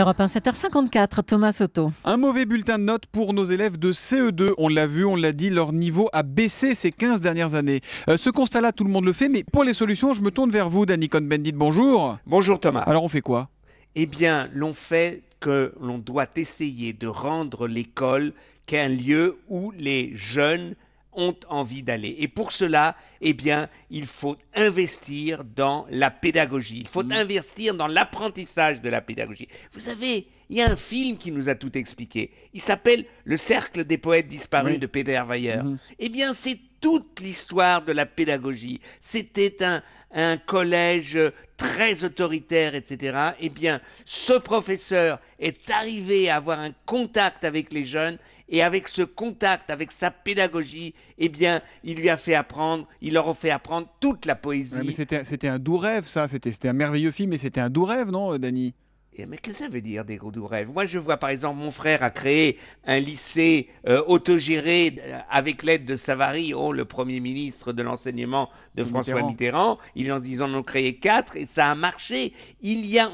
Europe 1, 7h54, Thomas Soto. Un mauvais bulletin de notes pour nos élèves de CE2. On l'a vu, on l'a dit, leur niveau a baissé ces 15 dernières années. Ce constat-là, tout le monde le fait, mais pour les solutions, je me tourne vers vous, Danny Cohn-Bendit, bonjour. Bonjour Thomas. Alors on fait quoi ? Eh bien, l'on fait que l'on doit essayer de rendre l'école qu'un lieu où les jeunes ont envie d'aller. Et pour cela, eh bien, il faut investir dans la pédagogie. Il faut investir dans l'apprentissage de la pédagogie. Vous savez, il y a un film qui nous a tout expliqué. Il s'appelle Le Cercle des poètes disparus de Peter Weyer. Eh bien, c'est toute l'histoire de la pédagogie. C'était un collège très autoritaire, etc. Eh bien, ce professeur est arrivé à avoir un contact avec les jeunes et avec ce contact, avec sa pédagogie, eh bien, il leur a fait apprendre toute la poésie. Ouais, mais c'était un doux rêve, ça. C'était un merveilleux film, mais c'était un doux rêve, non, Danny ? Mais qu'est-ce que ça veut dire, des gros doux rêves ? Moi, je vois, par exemple, mon frère a créé un lycée autogéré avec l'aide de Savary, le Premier ministre de l'enseignement de François Mitterrand. Ils en ont créé 4 et ça a marché.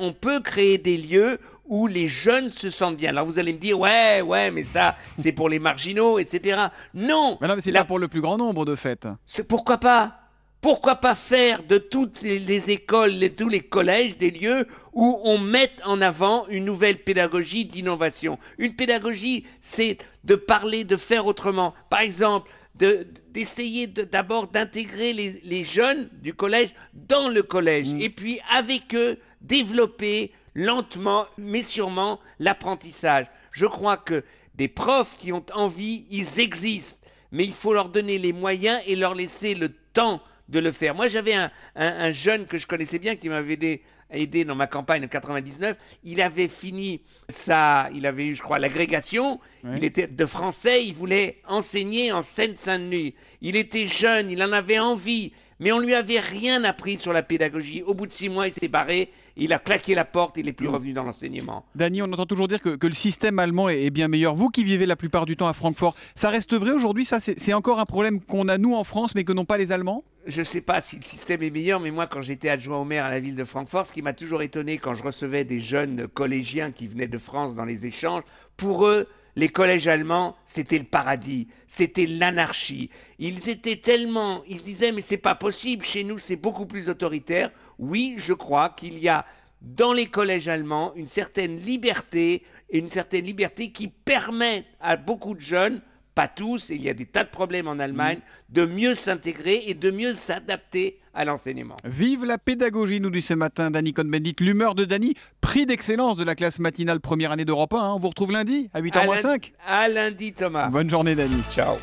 On peut créer des lieux où les jeunes se sentent bien. Alors vous allez me dire, ouais, mais ça, c'est pour les marginaux, etc. Non, mais c'est là pour le plus grand nombre, de fait. Pourquoi pas ? Pourquoi pas faire de toutes les écoles, de tous les collèges, des lieux où on met en avant une nouvelle pédagogie d'innovation. Une pédagogie, c'est de parler, de faire autrement. Par exemple, d'essayer d'abord d'intégrer les jeunes du collège dans le collège. Et puis, avec eux, développer lentement, mais sûrement, l'apprentissage. Je crois que des profs qui ont envie, ils existent. Mais il faut leur donner les moyens et leur laisser le temps de le faire. Moi, j'avais un jeune que je connaissais bien qui m'avait aidé dans ma campagne en 99. Il avait eu, je crois, l'agrégation. Oui. Il était de français. Il voulait enseigner en Seine-Saint-Denis. Il était jeune, il en avait envie. Mais on lui avait rien appris sur la pédagogie. Au bout de 6 mois, il s'est barré. Il a claqué la porte, il n'est plus revenu dans l'enseignement. Danny, on entend toujours dire que le système allemand est bien meilleur. Vous qui vivez la plupart du temps à Francfort, ça reste vrai aujourd'hui? Ça, c'est encore un problème qu'on a nous en France, mais que n'ont pas les Allemands? Je ne sais pas si le système est meilleur, mais moi, quand j'étais adjoint au maire à la ville de Francfort, ce qui m'a toujours étonné quand je recevais des jeunes collégiens qui venaient de France dans les échanges, pour eux, les collèges allemands, c'était le paradis, c'était l'anarchie. Ils disaient, mais c'est pas possible, chez nous c'est beaucoup plus autoritaire. Oui, je crois qu'il y a dans les collèges allemands une certaine liberté qui permet à beaucoup de jeunes, pas tous, et il y a des tas de problèmes en Allemagne, de mieux s'intégrer et de mieux s'adapter à l'enseignement. Vive la pédagogie, nous dit ce matin Danny Cohn-Bendit. L'humeur de Danny, prix d'excellence de la classe matinale première année d'Europe 1. On vous retrouve lundi à 8h moins 5. À lundi, Thomas. Bonne journée, Danny. Ciao.